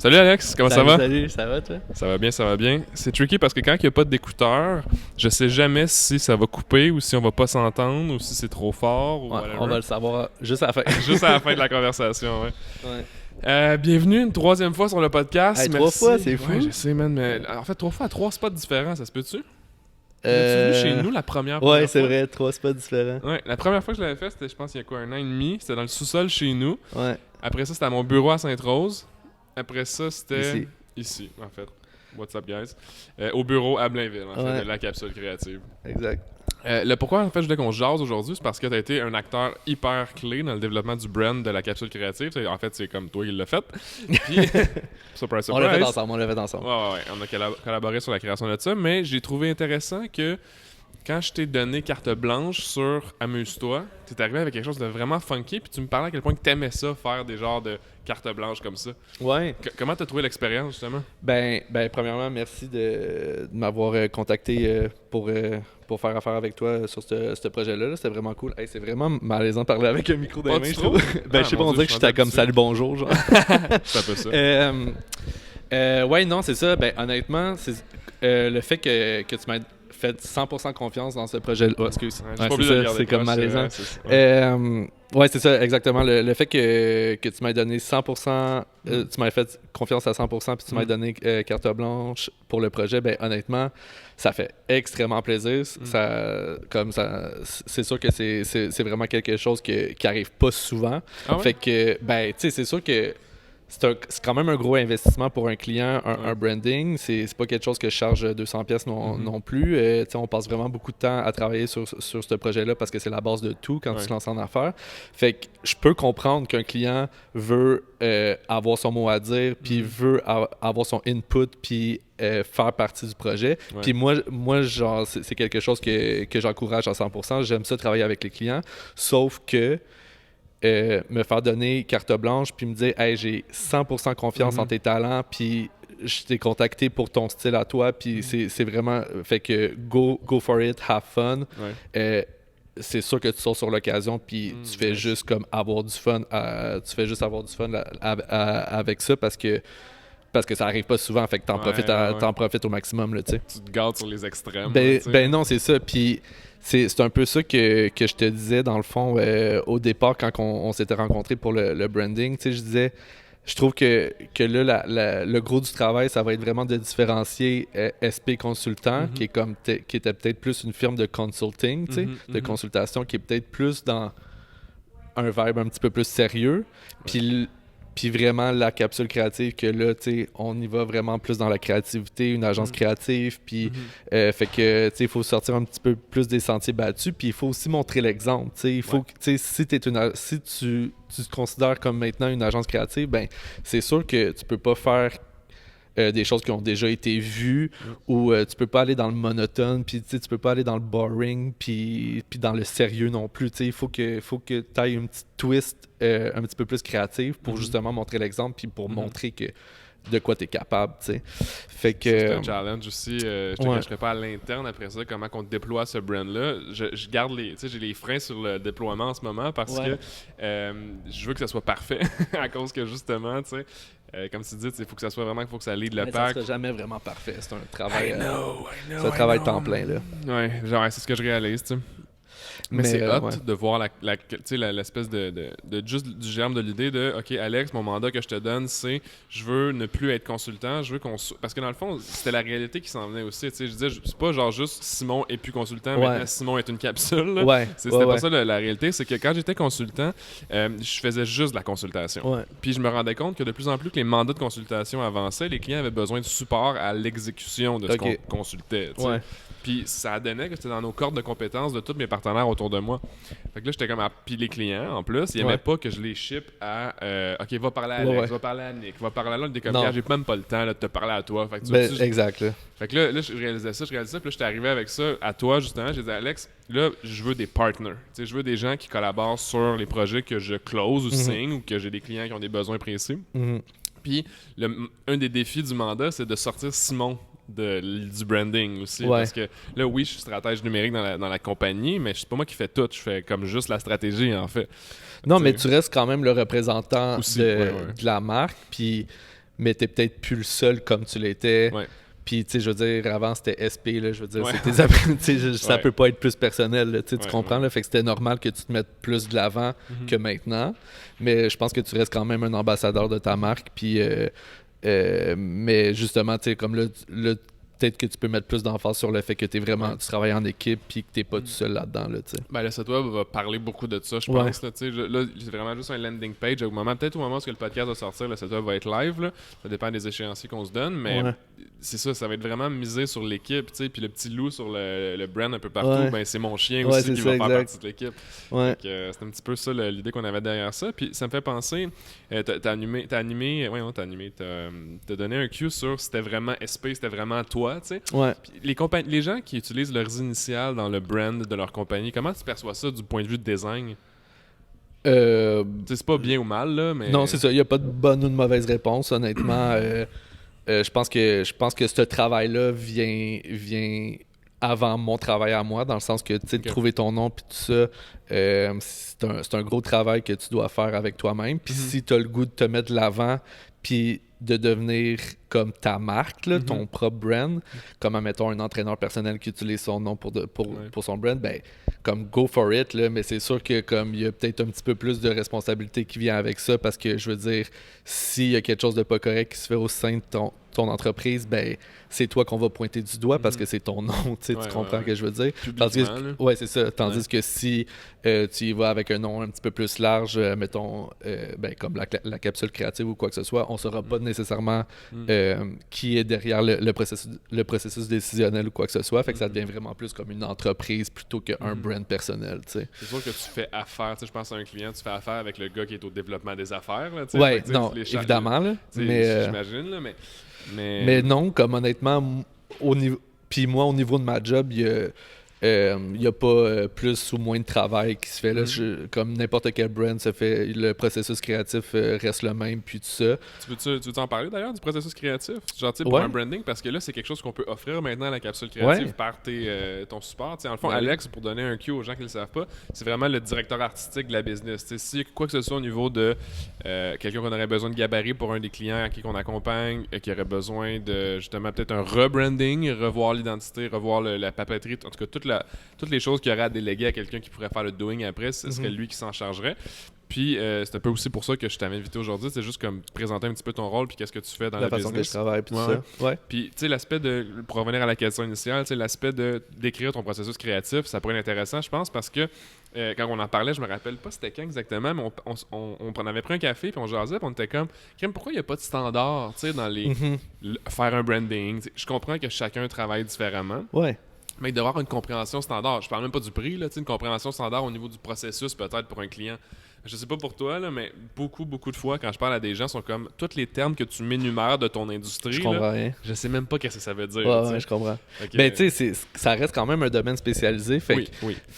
Salut Alex, comment ça va? Salut, ça va toi? Ça va bien, ça va bien. C'est tricky parce que quand il n'y a pas d'écouteurs, je sais jamais si ça va couper ou si on va pas s'entendre ou si c'est trop fort ou Ouais, whatever. on va le savoir juste à la fin. Juste à la fin de la conversation, ouais. Ouais. Bienvenue une troisième fois sur le podcast. Hey, Merci. 3 fois, c'est fou. Ouais, je sais, man, mais en fait, 3 fois à 3 spots différents, ça se peut-tu? Es-tu Euh... venu chez nous la première Ouais, c'est fois? vrai, 3 spots différents. Ouais, la première fois que je l'avais fait, c'était, je pense, il y a quoi, 1 an et demi. C'était dans le sous-sol chez nous. Ouais. Après ça, c'était à mon bureau à Sainte-Rose. Après ça, c'était... Ici. En fait. What's up, guys? Au bureau à Blainville, en fait, Ouais. de la capsule créative. Exact. Le pourquoi, en fait, je voulais qu'on jase aujourd'hui, c'est parce que tu as été un acteur hyper clé dans le développement du brand de la capsule créative. En fait, c'est comme toi qui l'as fait. Puis, surprise, surprise. On l'a fait ensemble, Ouais. On a collaboré sur la création de ça, mais j'ai trouvé intéressant que quand je t'ai donné carte blanche sur Amuse-toi, tu es arrivé avec quelque chose de vraiment funky, puis tu me parlais à quel point tu aimais ça, faire des genres de carte blanche comme ça. Ouais. Comment tu as trouvé l'expérience, justement? Ben, premièrement, merci de m'avoir contacté pour faire affaire avec toi sur ce projet-là. Là. C'était vraiment cool. Hey, c'est vraiment malaisant de parler avec un micro dans les mains, tu je trouve. Ah, Je sais pas, mon on Dieu, dirait que je suis j'étais comme habitué. salut bonjour, genre. C'est un peu ça. Ouais, non, c'est ça. Ben, honnêtement, c'est le fait que tu m'aies fait 100% confiance dans ce projet-là. Oh, excuse. Ouais, Ouais, j'ai pas c'est oublié de le ça, garder c'est comme proche, malaisant. vrai, c'est ça. Ouais. Ouais, c'est ça, exactement. Le fait que tu m'aies donné 100%, tu m'as fait confiance à 100%, puis tu m'as donné carte blanche pour le projet, ben honnêtement, ça fait extrêmement plaisir. C'est sûr que c'est vraiment quelque chose qui arrive pas souvent. Ah ouais? Fait que, ben, tu sais, c'est sûr que c'est quand même un gros investissement pour un client, un branding. C'est pas quelque chose que je charge 200 pièces non plus. On passe vraiment beaucoup de temps à travailler sur ce projet-là parce que c'est la base de tout quand tu te lances en affaires. Fait que je peux comprendre qu'un client veut avoir son mot à dire, puis veut avoir son input, puis faire partie du projet. Ouais. Puis moi genre, c'est quelque chose que j'encourage à 100%. J'aime ça travailler avec les clients. Sauf que me faire donner carte blanche puis me dire hey, j'ai 100% confiance en tes talents puis je t'ai contacté pour ton style à toi puis c'est vraiment fait que go for it, have fun. C'est sûr que tu sors sur l'occasion puis tu fais juste comme avoir du fun avec ça parce que ça arrive pas souvent, fait que t'en profites au maximum, là, tu sais. Tu te gardes sur les extrêmes. Ben non, c'est ça. Puis c'est un peu ça que je te disais, dans le fond, au départ, quand on s'était rencontrés pour le branding. Tu sais, je disais, je trouve que là, le gros du travail, ça va être vraiment de différencier SP Consultant, qui était peut-être plus une firme de consulting, tu sais, de consultation, qui est peut-être plus dans un vibe un petit peu plus sérieux. Puis vraiment la capsule créative que là, tu sais, on y va vraiment plus dans la créativité, une agence créative, puis fait que, tu sais, il faut sortir un petit peu plus des sentiers battus, puis il faut aussi montrer l'exemple, tu sais, il faut que, tu sais, si tu te considères comme maintenant une agence créative, ben c'est sûr que tu peux pas faire des choses qui ont déjà été vues ou tu peux pas aller dans le monotone puis tu peux pas aller dans le boring puis dans le sérieux non plus, tu sais, il faut que tu ailles une petite twist un petit peu plus créative pour justement montrer l'exemple puis pour montrer que de quoi tu es capable, tu sais. Fait que c'est un challenge aussi. Je te cacherai pas à l'interne après ça comment on déploie ce brand-là. Je garde j'ai les freins sur le déploiement en ce moment parce que je veux que ça soit parfait à cause que justement, tu sais, comme tu dis, il faut que ça soit vraiment, il faut que ça lead le pack. Ça sera jamais vraiment parfait. C'est un travail. I know, c'est un travail temps plein, là. Ouais, genre c'est ce que je réalise, tu sais. Mais c'est hot de voir l'espèce de juste du germe de l'idée de OK, Alex, mon mandat que je te donne, c'est je veux ne plus être consultant, je veux qu'on parce que dans le fond, c'était la réalité qui s'en venait aussi, tu sais, je disais c'est pas genre juste Simon est plus consultant, maintenant Simon est une capsule. C'était pas ça la réalité, c'est que quand j'étais consultant, je faisais juste de la consultation. Puis je me rendais compte que de plus en plus que les mandats de consultation avançaient, les clients avaient besoin de support à l'exécution de ce qu'on consultait, tu sais. Puis ça donnait que c'était dans nos cordes de compétences de tous mes partenaires autour de moi. Fait que là, j'étais comme puis les clients, en plus, ils aimaient pas que je les ship à OK, va parler à Alex, va parler à Nick, va parler à l'autre des comme j'ai même pas le temps là, de te parler à toi. Fait que exact. Là. Fait que là, je réalisais ça, puis là, j'étais arrivé avec ça à toi, justement. J'ai dit, Alex, là, je veux des partners. Tu sais, je veux des gens qui collaborent sur les projets que je close ou signe ou que j'ai des clients qui ont des besoins précis. Puis, un des défis du mandat, c'est de sortir Simon du branding aussi. Parce que là, oui, je suis stratège numérique dans la compagnie, mais c'est pas moi qui fais tout. Je fais comme juste la stratégie, en fait. Non, mais tu restes quand même le représentant de la marque. Puis mais t'es peut-être plus le seul comme tu l'étais. Ouais. Puis, tu sais, je veux dire, avant, c'était SP, là, je veux dire, Ouais. ça peut pas être plus personnel, là, tu comprends, ouais. là, fait que c'était normal que tu te mettes plus de l'avant que maintenant, mais je pense que tu restes quand même un ambassadeur de ta marque, puis, mais justement, tu sais, comme là, peut-être que tu peux mettre plus d'emphase sur le fait que tu travailles en équipe puis que t'es pas tout seul là-dedans, là, tu sais. Ben, le site web va parler beaucoup de ça, je pense. Là, là, c'est vraiment juste un landing page. Peut-être au moment où le podcast va sortir, le site web va être live. Là. Ça dépend des échéanciers qu'on se donne. Mais c'est ça va être vraiment misé sur l'équipe. Puis le petit loup sur le brand un peu partout, ben, c'est mon chien aussi qui va faire partie de l'équipe. C'est un petit peu ça l'idée qu'on avait derrière ça. Puis ça me fait penser, t'as donné un cue sur c'était vraiment SP, c'était vraiment toi. Les gens qui utilisent leurs initiales dans le brand de leur compagnie, comment tu perçois ça du point de vue de design? C'est pas bien ou mal, là, mais... Non, c'est ça. Il n'y a pas de bonne ou de mauvaise réponse, honnêtement. Je pense que ce travail-là vient avant mon travail à moi, dans le sens que, de trouver ton nom puis tout ça, c'est un gros travail que tu dois faire avec toi-même. Puis si tu as le goût de te mettre de l'avant, puis de devenir comme ta marque, là, ton propre brand, comme, admettons, un entraîneur personnel qui utilise son nom pour son brand, ben, comme go for it, là, mais c'est sûr que comme il y a peut-être un petit peu plus de responsabilité qui vient avec ça, parce que, je veux dire, s'il y a quelque chose de pas correct qui se fait au sein de ton entreprise, ben, c'est toi qu'on va pointer du doigt parce que c'est ton nom, tu comprends ce que je veux dire? C'est ça. Tandis que si tu y vas avec un nom un petit peu plus large, mettons, ben, comme la capsule créative ou quoi que ce soit, on saura pas nécessairement qui est derrière le processus décisionnel ou quoi que ce soit. Fait que ça devient vraiment plus comme une entreprise plutôt qu'un brand personnel, tu sais. C'est sûr que tu fais affaire, je pense à un client, tu fais affaire avec le gars qui est au développement des affaires, là, évidemment, là. Mais j'imagine, là, mais non, comme honnêtement, puis moi, au niveau de ma job, il n'y a pas plus ou moins de travail qui se fait là. Comme n'importe quel brand se fait, le processus créatif reste le même, puis tout ça. Tu veux en parler d'ailleurs du processus créatif? Genre, pour un branding, parce que là, c'est quelque chose qu'on peut offrir maintenant à la capsule créative par ton support. En le fond, Alex, pour donner un cue aux gens qui ne le savent pas, c'est vraiment le directeur artistique de la business. S'il y a quoi que ce soit au niveau de quelqu'un qu'on aurait besoin de gabarit pour un des clients à qui on accompagne, qui aurait besoin de justement peut-être un rebranding, revoir l'identité, revoir la papeterie, en tout cas, toutes les choses qu'il y aurait à déléguer à quelqu'un qui pourrait faire le doing après, ce serait lui qui s'en chargerait. Puis c'est un peu aussi pour ça que je t'avais invité aujourd'hui, c'est juste comme présenter un petit peu ton rôle puis qu'est-ce que tu fais dans la façon business. Que je travaille puis tout ça. Puis tu sais, l'aspect pour revenir à la question initiale, l'aspect d'écrire ton processus créatif, ça pourrait être intéressant, je pense, parce que quand on en parlait, je me rappelle pas c'était quand exactement, mais on avait pris un café puis on jasait puis on était comme, pourquoi il n'y a pas de standard, tu sais, dans les faire un branding. T'sais, je comprends que chacun travaille différemment. Mais il doit y avoir une compréhension standard. Je parle même pas du prix, là, une compréhension standard au niveau du processus peut-être pour un client. Je sais pas pour toi, là, mais beaucoup de fois, quand je parle à des gens, sont comme tous les termes que tu m'énumères de ton industrie. Je comprends rien. Je sais même pas ce que ça veut dire. Ouais, je comprends. Ben, tu sais, ça reste quand même un domaine spécialisé. Fait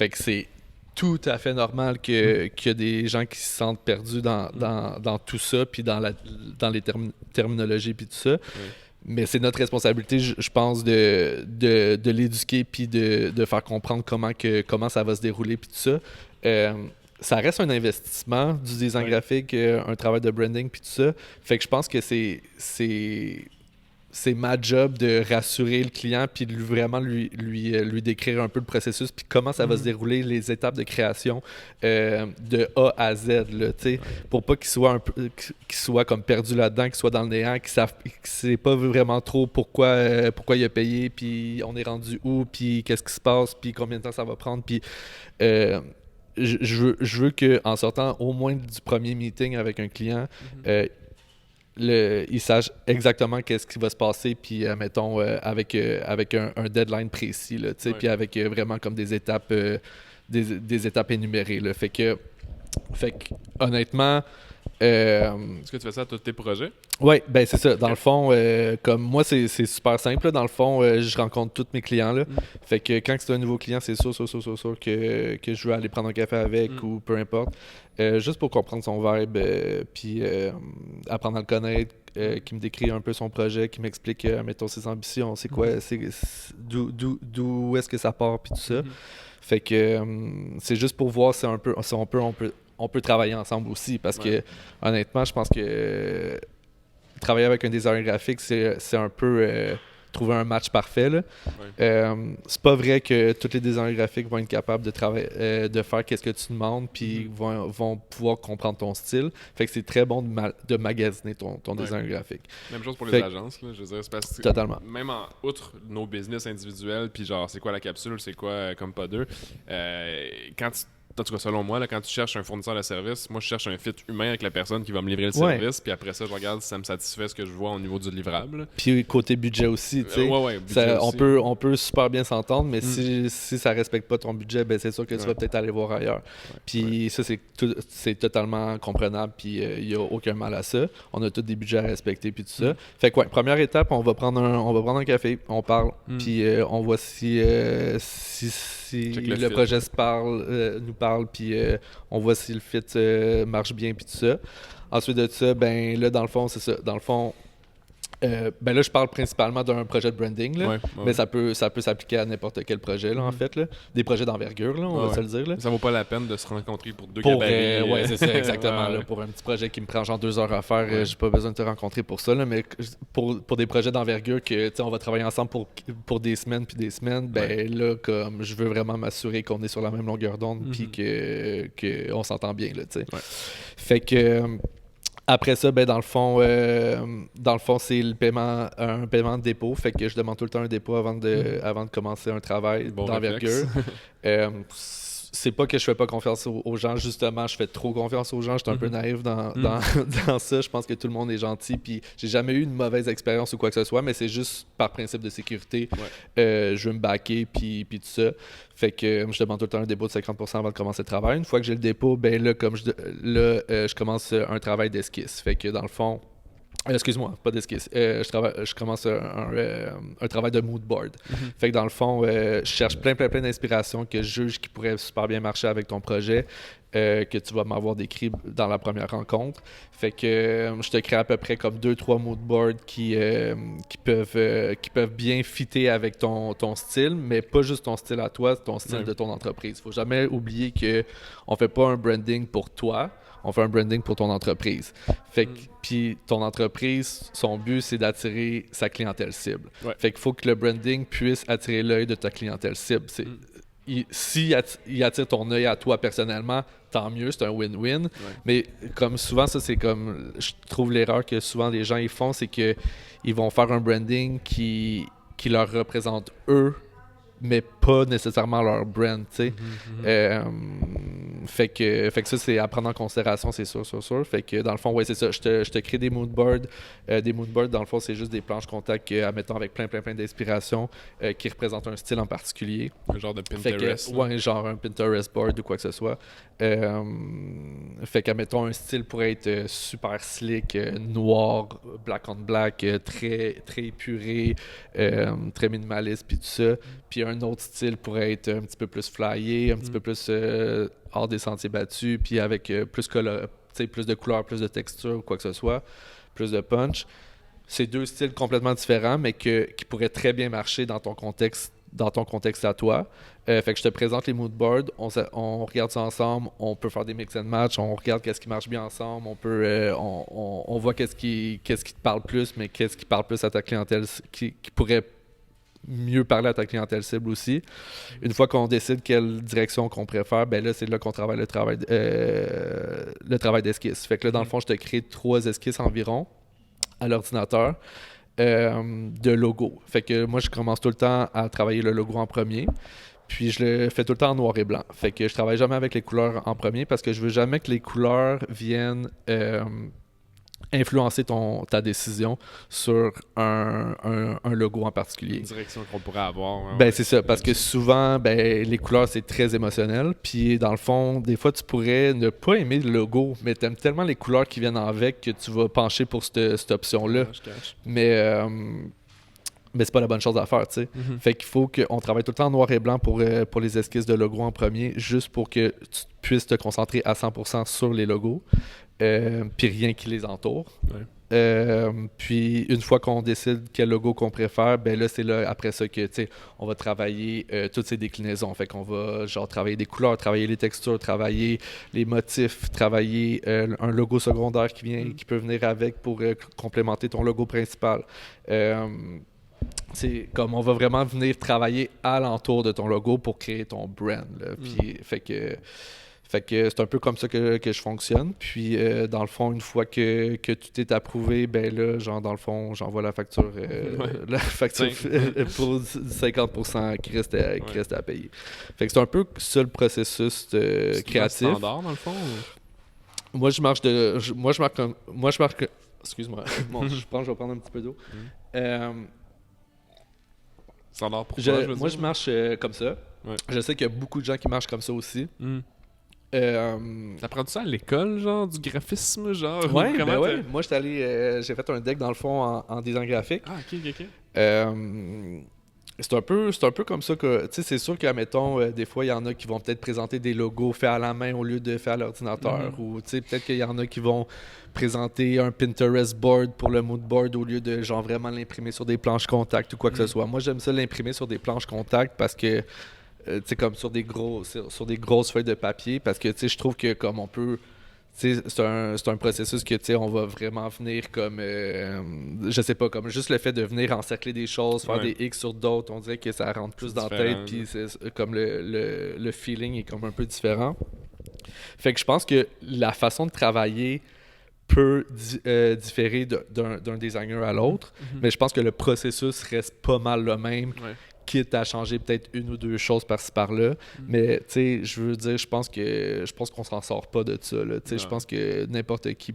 que c'est tout à fait normal qu'il y a des gens qui se sentent perdus dans tout ça, puis dans les terminologies, puis tout ça. Mais c'est notre responsabilité, je pense, de l'éduquer puis de faire comprendre comment ça va se dérouler puis tout ça. Ça reste un investissement du design graphique, un travail de branding puis tout ça. Fait que je pense que c'est ma job de rassurer le client puis de vraiment lui décrire un peu le processus puis comment ça va se dérouler, les étapes de création de A à Z, là, pour pas qu'il soit comme perdu là-dedans, qu'il soit dans le néant, qu'il ne sait pas vraiment trop pourquoi il a payé, puis on est rendu où, puis qu'est-ce qui se passe, puis combien de temps ça va prendre, puis je veux qu'en sortant au moins du premier meeting avec un client, il sache exactement qu'est-ce qui va se passer, puis mettons avec un deadline précis, là, puis avec vraiment comme des étapes énumérées, là. Fait que honnêtement, est-ce que tu fais ça à tous tes projets? Oui, ben c'est ça. Dans le fond, comme moi, c'est super simple. Là. Dans le fond, je rencontre tous mes clients. Là. Fait que quand c'est un nouveau client, c'est sûr que je veux aller prendre un café avec ou peu importe. Juste pour comprendre son vibe, puis apprendre à le connaître, qui me décrit un peu son projet, qui m'explique, mettons, ses ambitions, c'est quoi, d'où est-ce que ça part, puis tout ça. Fait que c'est juste pour voir si on peut travailler ensemble aussi, parce que honnêtement, je pense que travailler avec un designer graphique, c'est un peu trouver un match parfait. Là. C'est pas vrai que tous les designers graphiques vont être capables de travailler, de faire qu'est-ce que tu demandes, puis vont pouvoir comprendre ton style. Fait que c'est très bon de magasiner ton design graphique. Même chose pour les agences, là, je veux dire, c'est parce que totalement. Même outre nos business individuels, puis genre c'est quoi la capsule, c'est quoi comme pas deux, quand tu en tout cas, selon moi, là, quand tu cherches un fournisseur de service, moi, je cherche un fit humain avec la personne qui va me livrer le service. Puis après ça, je regarde si ça me satisfait ce que je vois au niveau du livrable. Puis côté budget aussi, tu sais. On peut super bien s'entendre, mais si ça respecte pas ton budget, ben c'est sûr que tu vas peut-être aller voir ailleurs. Puis ça, c'est totalement comprenable, puis il y a aucun mal à ça. On a tous des budgets à respecter, puis tout ça. Fait que première étape, on va prendre un café, on parle, puis on voit si le projet nous parle, puis on voit si le fit marche bien, puis tout ça. Ensuite de ça, ben là, dans le fond, c'est ça. Dans le fond, ben là, je parle principalement d'un projet de branding, là, mais ça peut s'appliquer à n'importe quel projet, là, en fait. Là. Des projets d'envergure, là, on va se le dire. Là. Ça vaut pas la peine de se rencontrer pour deux gabarits. Oui, c'est ça, exactement. Là, pour un petit projet qui me prend genre 2 heures à faire, j'ai pas besoin de te rencontrer pour ça. Là, mais pour des projets d'envergure que on va travailler ensemble pour des semaines puis des semaines, ben là, comme je veux vraiment m'assurer qu'on est sur la même longueur d'onde puis qu'on s'entend bien. Là, fait que... Après ça, ben dans le fond, c'est un paiement de dépôt. Fait que je demande tout le temps un dépôt avant de commencer un travail d'envergure. C'est pas que je fais pas confiance aux gens, justement, je fais trop confiance aux gens. Je suis un peu naïf dans ça. Je pense que tout le monde est gentil. Puis j'ai jamais eu une mauvaise expérience ou quoi que ce soit, mais c'est juste par principe de sécurité. Je veux me backer, puis tout ça. Fait que je demande tout le temps un dépôt de 50% avant de commencer le travail. Une fois que j'ai le dépôt, ben là, je commence un travail d'esquisse. Fait que dans le fond, excuse-moi, pas d'esquisse. Je commence un travail de mood board. Fait que dans le fond, je cherche plein d'inspirations que je juge qui pourraient super bien marcher avec ton projet, que tu vas m'avoir décrit dans la première rencontre. Fait que je te crée à peu près comme 2-3 mood boards qui peuvent bien fitter avec ton style, mais pas juste ton style à toi, ton style de ton entreprise. Faut jamais oublier qu'on fait pas un branding pour toi. On fait un branding pour ton entreprise. Fait que, puis ton entreprise, son but, c'est d'attirer sa clientèle cible. Fait qu'il faut que le branding puisse attirer l'œil de ta clientèle cible. S'il attire ton œil à toi personnellement, tant mieux, c'est un win-win. Mais comme souvent, ça, c'est comme... Je trouve l'erreur que souvent les gens ils font, c'est qu'ils vont faire un branding qui leur représente eux, mais pas nécessairement leur brand, tu sais. Fait que ça, c'est à prendre en considération, c'est sûr. Fait que dans le fond, c'est ça. Je te crée des moodboards. Des moodboards, dans le fond, c'est juste des planches contact admettons, avec plein d'inspirations qui représentent un style en particulier. Un genre de Pinterest. Genre un Pinterest board ou quoi que ce soit. Fait qu'admettons, un style pourrait être super slick, noir, black on black, très épuré, très minimaliste, puis tout ça. Puis un autre style pourrait être un petit peu plus flyé, un petit peu plus hors des sentiers battus, puis avec plus de couleurs, plus de texture, quoi que ce soit, plus de punch. C'est 2 styles complètement différents, mais qui pourraient très bien marcher dans ton contexte à toi. Fait que je te présente les moodboards, on regarde ça ensemble, on peut faire des mix and match, on regarde qu'est-ce qui marche bien ensemble, on voit qu'est-ce qui te parle plus, mais qu'est-ce qui parle plus à ta clientèle, qui pourrait mieux parler à ta clientèle cible aussi. Une fois qu'on décide quelle direction qu'on préfère, ben là, c'est là qu'on travaille le travail d'esquisse. Fait que là, dans le fond, je te crée 3 esquisses environ à l'ordinateur de logo. Fait que moi, je commence tout le temps à travailler le logo en premier. Puis je le fais tout le temps en noir et blanc. Fait que je travaille jamais avec les couleurs en premier parce que je veux jamais que les couleurs viennent influencer ta décision sur un logo en particulier. Une direction qu'on pourrait avoir. C'est ça, parce que souvent, les couleurs, c'est très émotionnel. Puis dans le fond, des fois, tu pourrais ne pas aimer le logo, mais tu aimes tellement les couleurs qui viennent avec que tu vas pencher pour cette option-là. Mais c'est pas la bonne chose à faire, tu sais. Fait qu'il faut qu'on travaille tout le temps en noir et blanc pour les esquisses de logo en premier, juste pour que tu puisses te concentrer à 100% sur les logos, puis rien qui les entoure. Puis une fois qu'on décide quel logo qu'on préfère, ben là c'est là après ça que on va travailler toutes ces déclinaisons. Fait qu'on va genre travailler des couleurs, travailler les textures, travailler les motifs, travailler un logo secondaire qui peut venir avec pour complémenter ton logo principal. C'est comme on va vraiment venir travailler alentour de ton logo pour créer ton brand. Puis fait que c'est un peu comme ça que je fonctionne. Puis, dans le fond, une fois que tout est approuvé, ben là, genre, dans le fond, j'envoie la facture, pour 50% qui reste à payer. Fait que c'est un peu ça le processus créatif. C'est standard, dans le fond? Moi, je marche excuse-moi. Bon, je vais prendre un petit peu d'eau. Standard pour toi, moi, je marche comme ça. Ouais. Je sais qu'il y a beaucoup de gens qui marchent comme ça aussi. T'apprends ça à l'école, genre, du graphisme, genre? Ouais, ben ouais. Moi, j'ai fait un deck, dans le fond, en design graphique. Ah, ok. C'est un peu comme ça que, tu sais, c'est sûr qu'admettons, des fois, il y en a qui vont peut-être présenter des logos faits à la main au lieu de faits à l'ordinateur. Ou, tu sais, peut-être qu'il y en a qui vont présenter un Pinterest board pour le mood board au lieu de, genre, vraiment l'imprimer sur des planches contact ou quoi que ce soit. Moi, j'aime ça l'imprimer sur des planches contact parce que tu sais, comme sur des grosses feuilles de papier, parce que, tu sais, je trouve que comme on peut, tu sais, c'est un processus que, tu sais, on va vraiment venir comme, je sais pas, comme juste le fait de venir encercler des choses, faire des X sur d'autres, on dirait que ça rentre plus dans la tête, puis c'est comme le feeling est comme un peu différent. Fait que je pense que la façon de travailler peut différer d'un designer à l'autre, mais je pense que le processus reste pas mal le même. Quitte à changer peut-être une ou deux choses par-ci par-là. Mais, tu sais, je veux dire, je pense qu'on s'en sort pas de ça. Tu sais, je pense que n'importe qui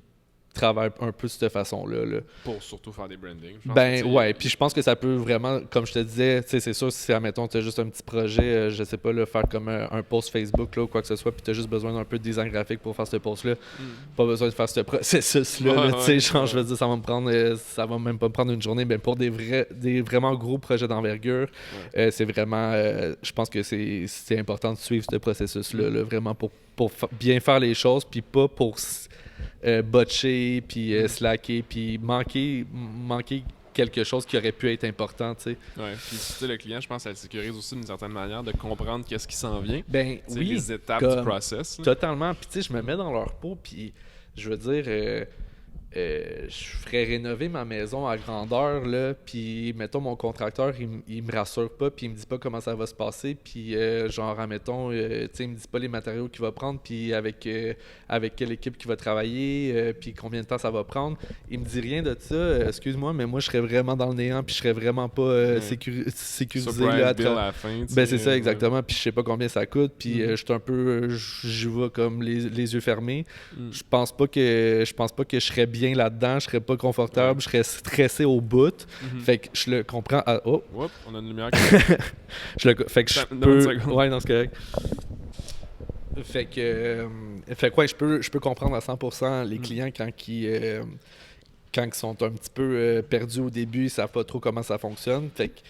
travaille un peu de cette façon-là. Là. Pour surtout faire des brandings. Ouais, puis je pense que ça peut vraiment, comme je te disais, tu sais, c'est sûr, si, admettons, tu as juste un petit projet, je sais pas, là, faire comme un post Facebook là, ou quoi que ce soit, puis tu as juste besoin d'un peu de design graphique pour faire ce post-là, pas besoin de faire ce processus-là. Tu sais, genre, je veux dire, ça va même pas me prendre une journée, mais pour des vraiment gros projets d'envergure, c'est vraiment, je pense que c'est important de suivre ce processus-là, là, vraiment pour bien faire les choses, puis pas pour botcher, puis slacker, puis manquer quelque chose qui aurait pu être important, tu sais. Ouais, puis tu sais, le client, je pense, ça le sécurise aussi d'une certaine manière de comprendre qu'est-ce qui s'en vient. Ben oui, les étapes du process. Là. Totalement. Puis tu sais, je me mets dans leur peau, puis je veux dire, je ferais rénover ma maison à grandeur, là, puis mettons mon contracteur, il me rassure pas, puis il me dit pas comment ça va se passer, puis genre, admettons, tu sais, il me dit pas les matériaux qu'il va prendre, puis avec quelle équipe qu'il va travailler, puis combien de temps ça va prendre. Il me dit rien de ça, excuse-moi, mais moi je serais vraiment dans le néant, puis je serais vraiment pas sécurisé là, à la fin. Ben c'est ça, exactement, puis je sais pas combien ça coûte, puis je suis un peu, je vois comme les yeux fermés. Je pense pas que je serais bien là-dedans, je serais pas confortable, je serais stressé au bout. Fait que je le comprends. Oups, on a une lumière. Fait que je peux. Ouais, non, c'est correct. Fait que ouais, je peux comprendre à 100% les clients quand ils sont un petit peu perdus au début, ils savent pas trop comment ça fonctionne. Fait que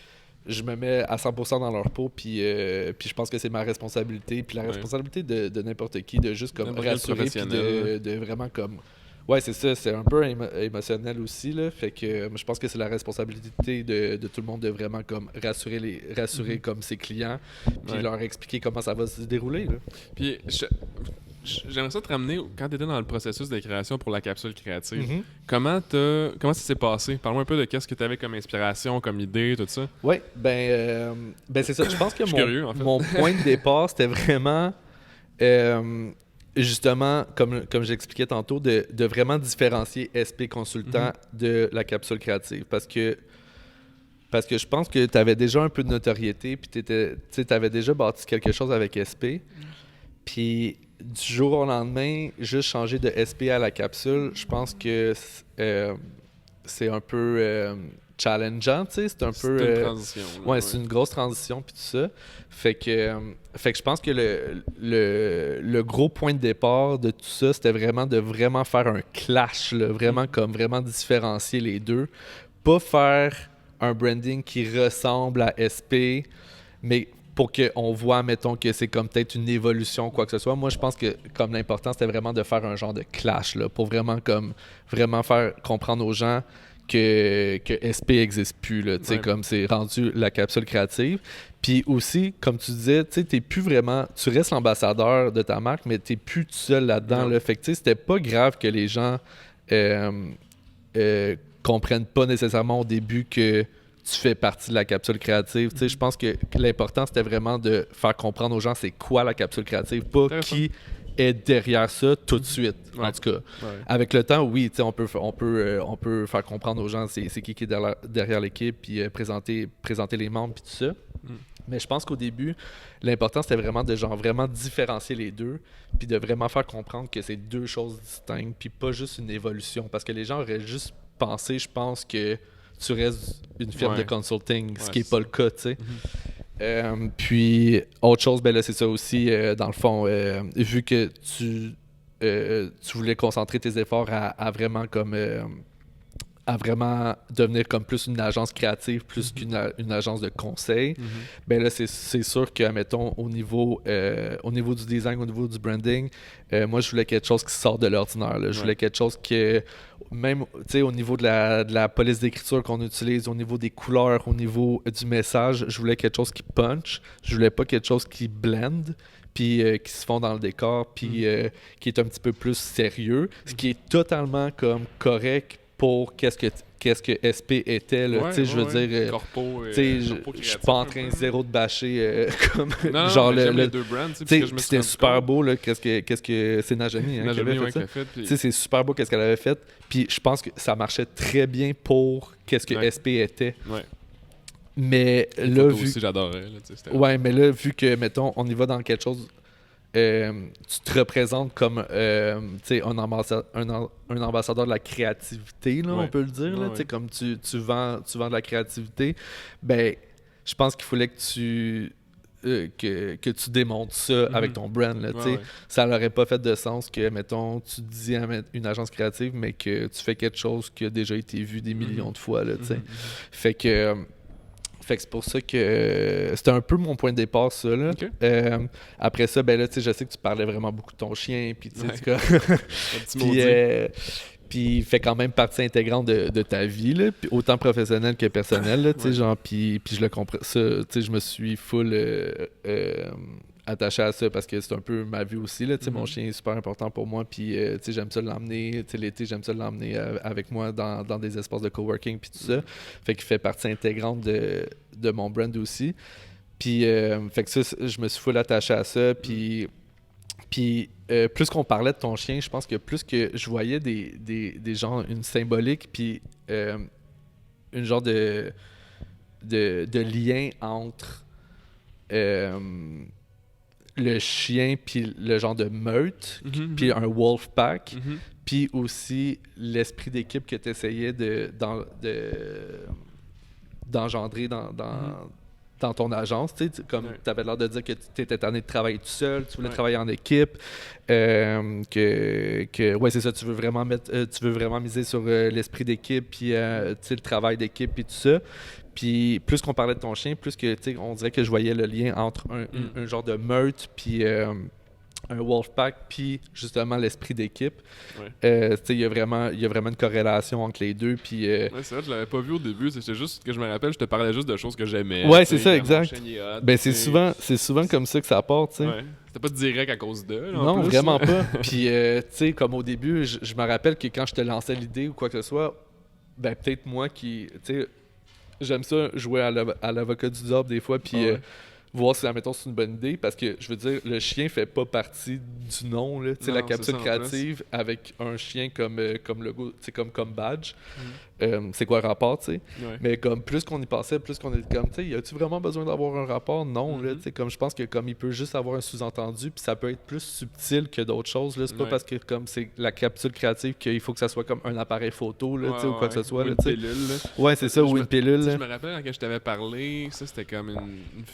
je me mets à 100% dans leur peau, puis je pense que c'est ma responsabilité, puis la responsabilité de n'importe qui, de juste comme rassurer, puis de vraiment comme... Ouais, c'est ça, c'est un peu émotionnel aussi, là, fait que je pense que c'est la responsabilité de tout le monde de vraiment comme rassurer comme ses clients, puis leur expliquer comment ça va se dérouler, là. Puis j'aimerais ça te ramener quand tu étais dans le processus de création pour la capsule créative. Comment ça s'est passé? Parle-moi un peu de qu'est-ce que tu avais comme inspiration, comme idée, tout ça. Oui, ben c'est ça. Je pense que curieux, en fait. Mon point de départ, c'était vraiment justement, comme j'expliquais tantôt, de vraiment différencier SP Consultant de la capsule créative. Parce que je pense que tu avais déjà un peu de notoriété, puis tu avais déjà bâti quelque chose avec SP. Puis du jour au lendemain, juste changer de SP à la capsule, je pense que c'est un peu challengeant, tu sais, c'est un peu... C'est une transition. Ouais, c'est une grosse transition, puis tout ça. Fait que je pense que le gros point de départ de tout ça, c'était vraiment de vraiment faire un clash, là, vraiment différencier les deux. Pas faire un branding qui ressemble à SP, mais pour qu'on voit, mettons, que c'est comme peut-être une évolution ou quoi que ce soit. Moi, je pense que comme l'important, c'était vraiment de faire un genre de clash, là, pour vraiment faire comprendre aux gens que SP n'existe plus, là, comme c'est rendu la capsule créative. Puis aussi, comme tu disais, t'es plus vraiment... Tu restes l'ambassadeur de ta marque, mais t'es plus tout seul là-dedans. Là. Fait que c'était pas grave que les gens comprennent pas nécessairement au début que tu fais partie de la capsule créative. Je pense que l'important, c'était vraiment de faire comprendre aux gens c'est quoi la capsule créative, pas qui est derrière ça tout de suite. En tout cas, avec le temps, oui, on peut faire comprendre aux gens c'est qui est derrière l'équipe, puis présenter les membres, puis tout ça. Mais je pense qu'au début, l'important, c'était vraiment de vraiment différencier les deux, puis de vraiment faire comprendre que c'est deux choses distinctes, puis pas juste une évolution. Parce que les gens auraient juste pensé, je pense, que tu restes une firme de consulting, ce qui n'est pas le cas, tu sais. Puis, autre chose, ben là, c'est ça aussi, dans le fond, vu que tu voulais concentrer tes efforts à vraiment comme... à vraiment devenir comme plus une agence créative plus qu'une agence de conseil, ben là, c'est sûr que, mettons, au niveau du design, au niveau du branding, moi, je voulais quelque chose qui sort de l'ordinaire. Je voulais quelque chose que, même, tu sais, au niveau de la police d'écriture qu'on utilise, au niveau des couleurs, au niveau du message, je voulais quelque chose qui punch. Je voulais pas quelque chose qui blend, puis qui se fond dans le décor, puis qui est un petit peu plus sérieux, ce qui est totalement comme correct pour qu'est-ce que SP était, là, je veux dire, je suis pas en train zéro de bâcher comme non, genre les deux brands, c'était super beau là, qu'est-ce que c'est Najami qui avait fait ça. Puis... c'est super beau qu'est-ce qu'elle avait fait, puis je pense que ça marchait très bien pour qu'est-ce que SP était. Mais là, aussi, j'adorais. Là, mais là, vu que, mettons, on y va dans quelque chose... tu te représentes comme un ambassadeur de la créativité, là, on peut le dire. Là, comme tu vends de la créativité, ben, je pense qu'il fallait que tu démontres ça avec ton brand. Là, ça n'aurait pas fait de sens que, mettons, tu dis à une agence créative, mais que tu fais quelque chose qui a déjà été vu des millions de fois. Là, Fait que c'est pour ça que c'était un peu mon point de départ, ça. Là. Après ça, ben là, je sais que tu parlais vraiment beaucoup de ton chien, puis puis il fait quand même partie intégrante de ta vie, là, autant professionnelle que personnelle. Là, genre, puis je le comprends. Ça, je me suis full attaché à ça parce que c'est un peu ma vie aussi. Là, mon chien est super important pour moi, puis j'aime ça l'emmener. L'été, j'aime ça l'emmener avec moi dans des espaces de coworking, puis tout ça. Fait qu'il fait partie intégrante de mon brand aussi. Puis, fait que ça, je me suis full attaché à ça, puis plus qu'on parlait de ton chien, je pense que plus que je voyais des gens, une symbolique, puis une genre de lien entre le chien puis le genre de meute, puis un wolf pack, puis aussi l'esprit d'équipe que tu essayais d'engendrer dans ton agence, comme tu avais l'air de dire que tu étais tanné de travailler tout seul, tu voulais travailler en équipe, c'est ça, tu veux vraiment miser sur l'esprit d'équipe, puis le travail d'équipe, puis tout ça. Puis plus qu'on parlait de ton chien, plus que on dirait que je voyais le lien entre un genre de meute, puis un wolfpack, puis justement l'esprit d'équipe. Il y a vraiment une corrélation entre les deux. Puis, c'est vrai, je l'avais pas vu au début. C'était juste que je me rappelle, je te parlais juste de choses que j'aimais. Ouais, c'est ça, exact. C'est souvent comme ça que ça part. C'était pas direct à cause d'eux. Non, vraiment pas. Puis, comme au début, je me rappelle que quand je te lançais l'idée ou quoi que ce soit, ben peut-être moi qui... j'aime ça jouer à l'avocat du diable des fois, puis voir si, admettons, c'est une bonne idée, parce que, je veux dire, le chien fait pas partie du nom, là. La capsule créative avec un chien comme logo, comme badge. C'est quoi le rapport, tu sais? Mais comme plus qu'on y passait, plus qu'on était comme, tu sais, y a-tu vraiment besoin d'avoir un rapport? Non, là, tu sais, comme je pense que comme il peut juste avoir un sous-entendu, puis ça peut être plus subtil que d'autres choses, là. C'est pas parce que comme c'est la capsule créative qu'il faut que ça soit comme un appareil photo, là, tu sais, ou quoi que ce soit, là, tu sais. Ouais, c'est ça, ou une pilule. Je me rappelle quand je t'avais parlé, ça c'était comme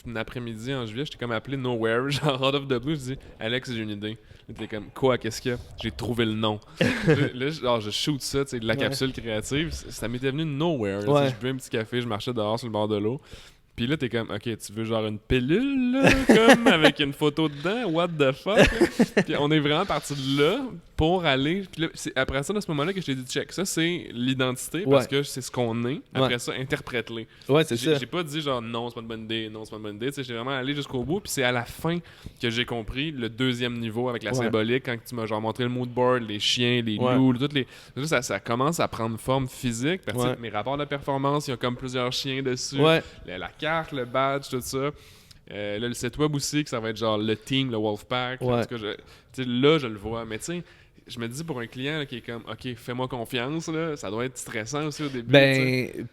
une après-midi en juillet, j'étais comme appelé Nowhere, genre out of the blue, je dis Alex, j'ai une idée. T'es comme quoi, qu'est-ce qu'il y a? J'ai trouvé le nom. là, genre, je shoot ça, tu sais, de la capsule créative. Ça m'était venu de Nowhere. Je buvais un petit café, je marchais dehors sur le bord de l'eau. Puis là, t'es comme, OK, tu veux genre une pilule, là, comme avec une photo dedans? What the fuck? Là? Puis on est vraiment parti de là pour aller... Puis là, c'est après ça, à ce moment-là, que je t'ai dit, check, ça, c'est l'identité, parce que c'est ce qu'on est. Après ça, interprète-les. Ouais, c'est ça. J'ai pas dit genre, non, c'est pas une bonne idée, non, c'est pas une bonne idée. Tu sais, j'ai vraiment allé jusqu'au bout. Puis c'est à la fin que j'ai compris le deuxième niveau avec la symbolique, quand tu m'as genre montré le mood board, les chiens, les loups, toutes les... Ça commence à prendre forme physique. Parce que mes rapports de performance, il y a comme plusieurs chiens dessus. La carte, le badge, tout ça. Là, le site web aussi, que ça va être genre le team, le Wolfpack. Là, là, je le vois. Mais tu sais, je me dis pour un client là, qui est comme, OK, fais-moi confiance, là, ça doit être stressant aussi au début.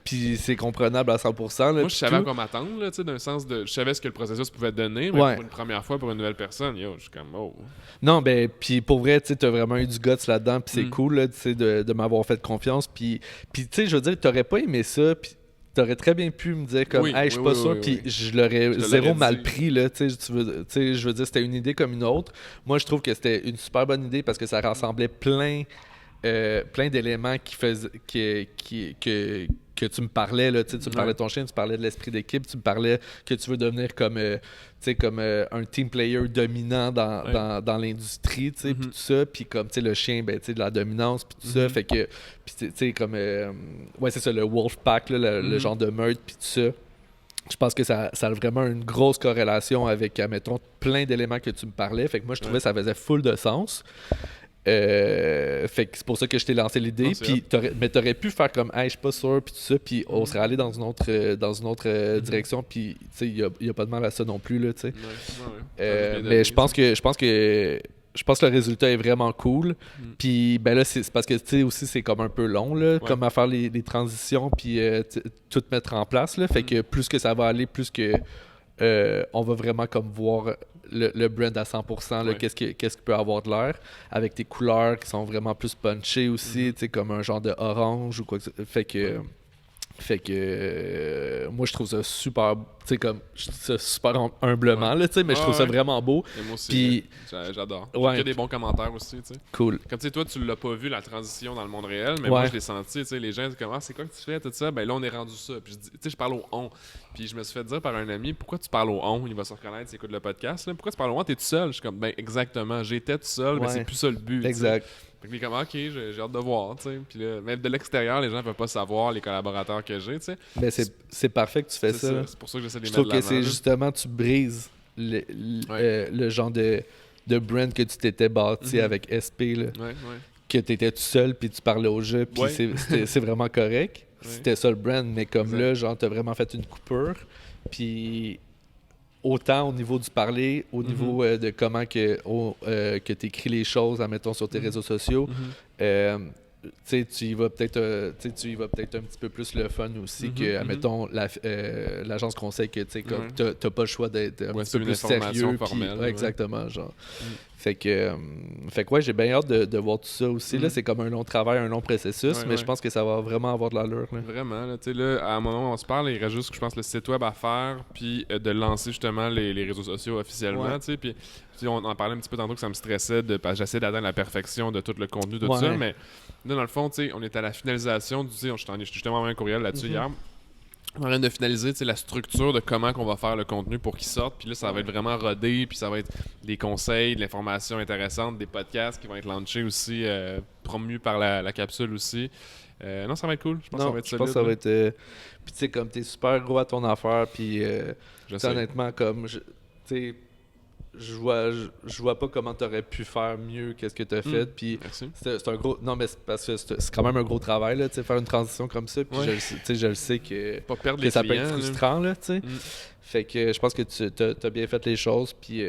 Puis c'est comprenable à 100%. Là, moi, je savais à quoi m'attendre, là, d'un sens de. Je savais ce que le processus pouvait donner, mais pour une première fois, pour une nouvelle personne, je suis comme, oh. Non, puis pour vrai, tu as vraiment eu du guts là-dedans, puis c'est cool là, de m'avoir fait confiance. Puis tu sais, je veux dire, t'aurais pas aimé ça, puis t'aurais très bien pu me dire comme hey, je suis pas sûr, puis je l'aurais zéro mal pris là, tu sais, je veux dire, c'était une idée comme une autre. Moi, je trouve que c'était une super bonne idée parce que ça rassemblait plein d'éléments qui faisaient que tu me parlais là, tu me parlais de ton chien, tu parlais de l'esprit d'équipe, tu me parlais que tu veux devenir comme un team player dominant dans l'industrie, tu sais, puis tout ça, puis comme tu sais le chien, ben tu sais de la dominance puis tout ça, fait que puis tu sais comme c'est ça, le Wolfpack là, le genre de meute puis tout ça. Je pense que ça a vraiment une grosse corrélation avec, admettons, plein d'éléments que tu me parlais. Fait que moi, je trouvais que ça faisait full de sens. Fait que c'est pour ça que je t'ai lancé l'idée. Mais t'aurais pu faire comme hey, je suis pas sûr, puis tout ça, puis on serait allé dans une autre direction, puis tu sais, il y a pas de mal à ça non plus là, tu sais. Mais je pense que le résultat est vraiment cool. Puis ben là, c'est parce que tu sais aussi c'est comme un peu long là, comme à faire les transitions puis tout mettre en place là. Fait que plus que ça va aller, plus que on va vraiment comme voir le brand à 100%, là, qu'est-ce qui peut avoir de l'air, avec tes couleurs qui sont vraiment plus punchées aussi, tu sais, comme un genre de orange ou quoi que ça. Fait que moi je trouve ça super, tu sais, comme je trouve ça super humblement là, tu sais, mais je trouve ça vraiment beau. Et moi aussi, puis j'adore. Il y a des bons commentaires aussi, tu sais. Cool. Comme tu sais, toi tu l'as pas vu la transition dans le monde réel, mais moi je l'ai senti, tu sais, les gens disent comme c'est quoi que tu fais tout ça, ben là on est rendu ça. Puis tu sais, je parle au on. Puis je me suis fait dire par un ami, pourquoi tu parles au on, il va se reconnaître s'il écoute le podcast là. Pourquoi tu parles au on, t'es tout seul? Je suis comme ben exactement, j'étais tout seul, mais c'est plus ça le but. Exact. Fait que comme, OK, j'ai hâte de voir, tu sais. Puis là, même de l'extérieur, les gens ne peuvent pas savoir les collaborateurs que j'ai, tu sais. Mais c'est parfait que tu fais ça. C'est pour ça que j'essaie de les mettre de l'avant. Je trouve que c'est justement, tu brises le genre de brand que tu t'étais bâti avec SP, là. Que tu étais tout seul, puis tu parlais au jeu, puis c'est vraiment correct. C'était ça le brand, mais comme là, genre, t'as vraiment fait une coupure. Puis autant au niveau du parler, au niveau de comment que tu écris les choses, admettons, sur tes réseaux sociaux, tu y vas peut-être un petit peu plus le fun aussi que, admettons, l'agence conseil que t'as pas le choix d'être un petit peu plus sérieux. Formelle, exactement, genre. Fait que ouais, j'ai bien hâte de voir tout ça aussi. Là, c'est comme un long travail, un long processus, mais je pense que ça va vraiment avoir de l'allure. Là. Vraiment. Là, là, à un moment où on se parle, il reste juste, je pense, le site web à faire, puis de lancer justement les réseaux sociaux officiellement. Puis on en parlait un petit peu tantôt que ça me stressait parce que j'essaie d'atteindre la perfection de tout le contenu, tout ça, mais là, dans le fond, on est à la finalisation du... Je t'ai justement envoyé un courriel là-dessus hier. On est en train de finaliser la structure de comment on va faire le contenu pour qu'il sorte. Puis là, ça va être vraiment rodé. Puis ça va être des conseils, de l'information intéressante, des podcasts qui vont être launchés aussi, promus par la capsule aussi. Non, ça va être cool. Je pense que ça va être solide. Je pense que ça va être... Puis tu sais, comme t'es super gros à ton affaire, puis honnêtement, comme... Je vois pas comment t'aurais pu faire mieux qu'est-ce que t'as fait. Puis c'est un gros... Non, mais c'est parce que c'est quand même un gros travail, là, faire une transition comme ça. Puis je le sais que, pas perdre que les ça clients, peut être frustrant, là, tu sais. Fait que je pense que tu as bien fait les choses, puis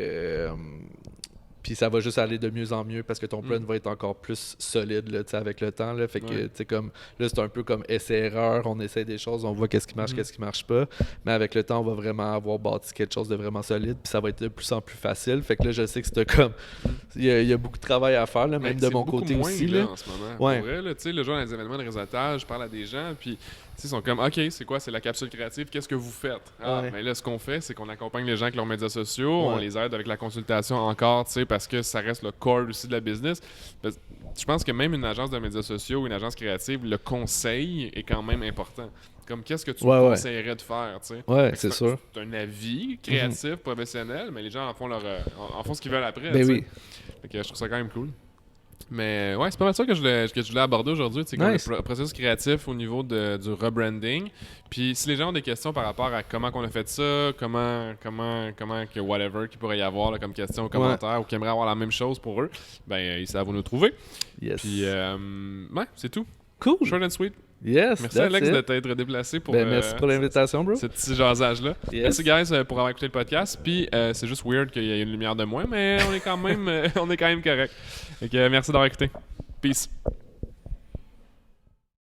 ça va juste aller de mieux en mieux parce que ton plan va être encore plus solide là, avec le temps. Là. Fait que comme là, c'est un peu comme essai-erreur. On essaie des choses, on voit qu'est-ce qui marche, qu'est-ce qui marche pas. Mais avec le temps, on va vraiment avoir bâti quelque chose de vraiment solide. Puis ça va être de plus en plus facile. Fait que là, je sais que c'est comme. Il y a beaucoup de travail à faire, là, même de mon côté moins, aussi. Là, en ce moment. Pour vrai, là, le jour dans les événements de réseautage, je parle à des gens, puis ils sont comme, OK, c'est quoi? C'est la capsule créative, qu'est-ce que vous faites? Mais là, ce qu'on fait, c'est qu'on accompagne les gens avec leurs médias sociaux, on les aide avec la consultation encore, parce que ça reste le core aussi de la business. Je pense que même une agence de médias sociaux ou une agence créative, le conseil est quand même important. Comme qu'est-ce que tu me conseillerais de faire, tu sais. Ouais, c'est sûr. C'est un avis créatif, professionnel, mais les gens en font ce qu'ils veulent après. Ben oui. Fait que je trouve ça quand même cool. Mais ouais, c'est pas mal ça que je voulais aborder aujourd'hui, c'est comme le processus créatif au niveau du rebranding. Puis si les gens ont des questions par rapport à comment qu'on a fait ça, comment que whatever qu'il pourrait y avoir là, comme question ou commentaire ou qui aimeraient avoir la même chose pour eux, ben ils savent où nous trouver. Yes. Puis ouais, c'est tout. Cool. Short and sweet. Yes, merci Alex de t'être déplacé pour merci pour l'invitation, bro. Ce petit jasage-là. Yes. Merci guys pour avoir écouté le podcast. Puis c'est juste weird qu'il y ait une lumière de moins, mais on est quand même correct. Donc merci d'avoir écouté. Peace.